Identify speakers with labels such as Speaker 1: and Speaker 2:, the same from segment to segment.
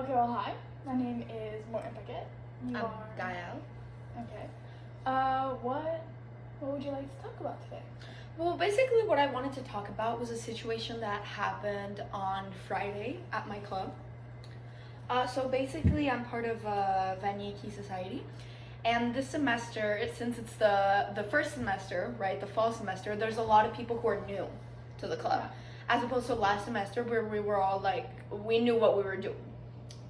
Speaker 1: Okay, well, hi. My name is Morgan Pickett. You
Speaker 2: I'm
Speaker 1: are...
Speaker 2: Gael.
Speaker 1: Okay. What would you like to talk about today?
Speaker 2: Well, basically what I wanted to talk about was a situation that happened on Friday at my club. So basically I'm part of Vanier Key Society. And this semester, since it's the first semester, right, the fall semester, there's a lot of people who are new to the club.
Speaker 1: Yeah.
Speaker 2: As opposed to last semester where we were all like, we knew what we were doing.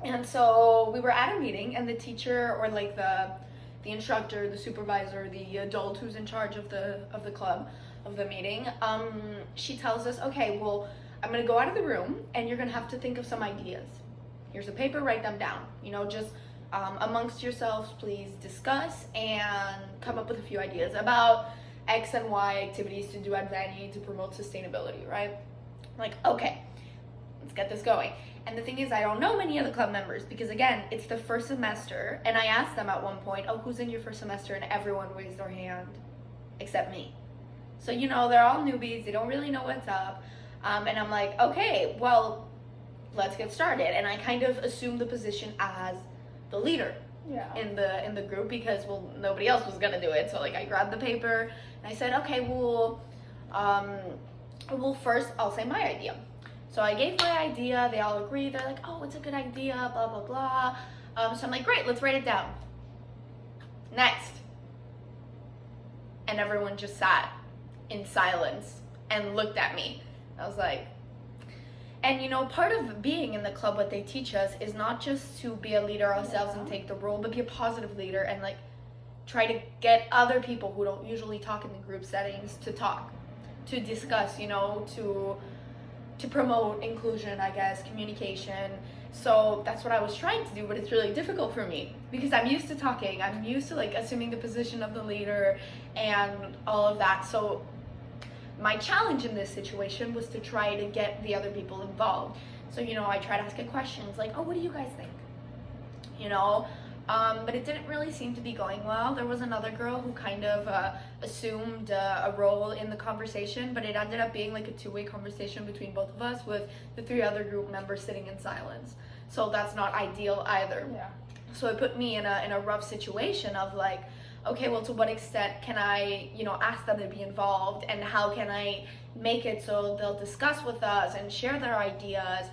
Speaker 2: And so we were at a meeting, and the teacher, or like the instructor, the supervisor, the adult who's in charge of the club, of the meeting, she tells us, okay, well, I'm gonna go out of the room and you're gonna have to think of some ideas. Here's a paper, write them down. Just amongst yourselves, please discuss and come up with a few ideas about X and Y activities to do at Vanier to promote sustainability, right? Like, okay, let's get this going. And the thing is, I don't know many of the club members because, again, it's the first semester. And I asked them at one point, oh, who's in your first semester? And everyone raised their hand except me. So, they're all newbies. They don't really know what's up. And I'm like, okay, well, let's get started. And I kind of assumed the position as the leader in the group because, well, nobody else was going to do it. So, like, I grabbed the paper and I said, okay, well, first I'll say my idea. So I gave my idea, they all agreed, they're like, oh, it's a good idea, blah, blah, blah. So I'm like, great, let's write it down. Next. And everyone just sat in silence and looked at me. I was like, and part of being in the club, what they teach us is not just to be a leader ourselves and take the role, but be a positive leader and like try to get other people who don't usually talk in the group settings to talk, to discuss, to promote inclusion, I guess, communication. So that's what I was trying to do, but it's really difficult for me because I'm used to talking. I'm used to like assuming the position of the leader and all of that. So my challenge in this situation was to try to get the other people involved. So, I tried asking questions like, oh, what do you guys think? But it didn't really seem to be going well. There was another girl who kind of assumed a role in the conversation, but it ended up being like a two-way conversation between both of us with the three other group members sitting in silence. So that's not ideal either.
Speaker 1: Yeah.
Speaker 2: So it put me in a rough situation of like, okay, well, to what extent can I, ask them to be involved, and how can I make it so they'll discuss with us and share their ideas?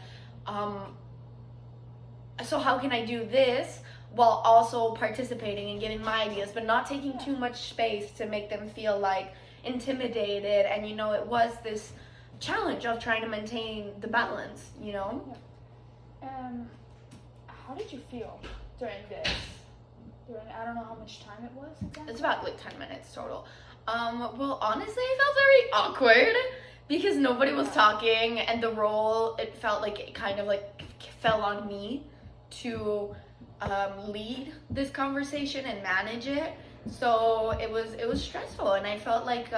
Speaker 2: So how can I do this while also participating and giving my ideas, but not taking too much space to make them feel like intimidated? And it was this challenge of trying to maintain the balance.
Speaker 1: Yeah. How did you feel during this? I don't know how much time it was exactly.
Speaker 2: It's about like 10 minutes total. Well, honestly, I felt very awkward because nobody was talking, and the role, it felt like it kind of like fell on me to lead this conversation and manage it. So it was stressful, and I felt like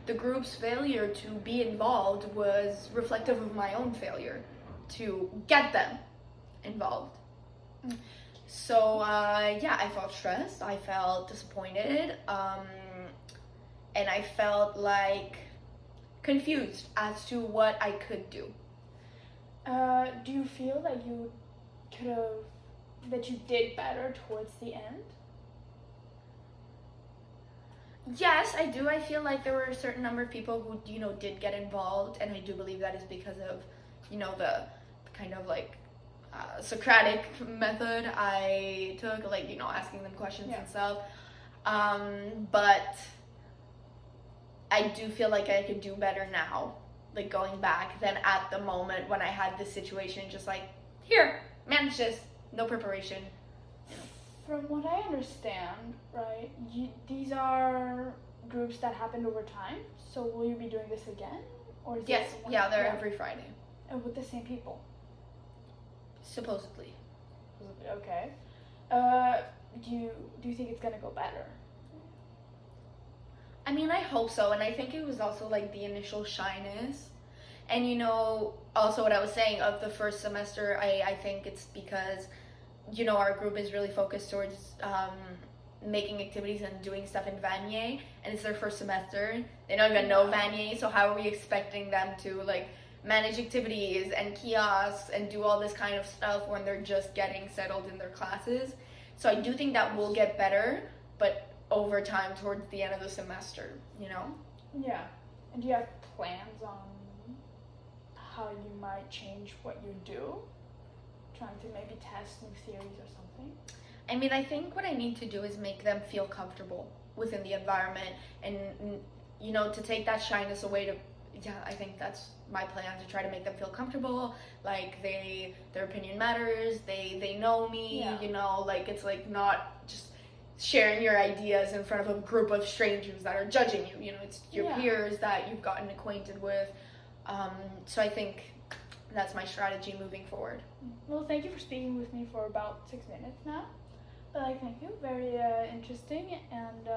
Speaker 2: the group's failure to be involved was reflective of my own failure to get them involved. So I felt stressed, I felt disappointed, and I felt like confused as to what I could do.
Speaker 1: Do you feel that you did better towards the end?
Speaker 2: Yes, I do. I feel like there were a certain number of people who, did get involved, and I do believe that is because of, the kind of like Socratic method I took, like, asking them questions and stuff. But I do feel like I could do better now, like going back, than at the moment when I had this situation, just like, here, manage this, no preparation.
Speaker 1: From what I understand, right, these are groups that happened over time, so will you be doing this again? Or is
Speaker 2: yes, they're every Friday.
Speaker 1: And with the same people?
Speaker 2: Supposedly.
Speaker 1: Okay. Do you think it's gonna go better?
Speaker 2: I mean, I hope so, and I think it was also like the initial shyness. And also what I was saying of the first semester, I think it's because, our group is really focused towards making activities and doing stuff in Vanier, and it's their first semester. They don't even know Vanier, so how are we expecting them to like manage activities and kiosks and do all this kind of stuff when they're just getting settled in their classes. So I do think that will get better, but over time towards the end of the semester, you know?
Speaker 1: Yeah. And do you have plans on how you might change what you do? Trying to maybe test new theories or something?
Speaker 2: I mean, I think what I need to do is make them feel comfortable within the environment and, you know, to take that shyness away to, yeah, I think that's my plan, to try to make them feel comfortable, like their opinion matters, they know me,
Speaker 1: Yeah.
Speaker 2: you know, like it's like not just sharing your ideas in front of a group of strangers that are judging you, you know, it's your
Speaker 1: Yeah.
Speaker 2: peers that you've gotten acquainted with. So I think that's my strategy moving forward.
Speaker 1: Well, thank you for speaking with me for about 6 minutes now. But thank you, very interesting, and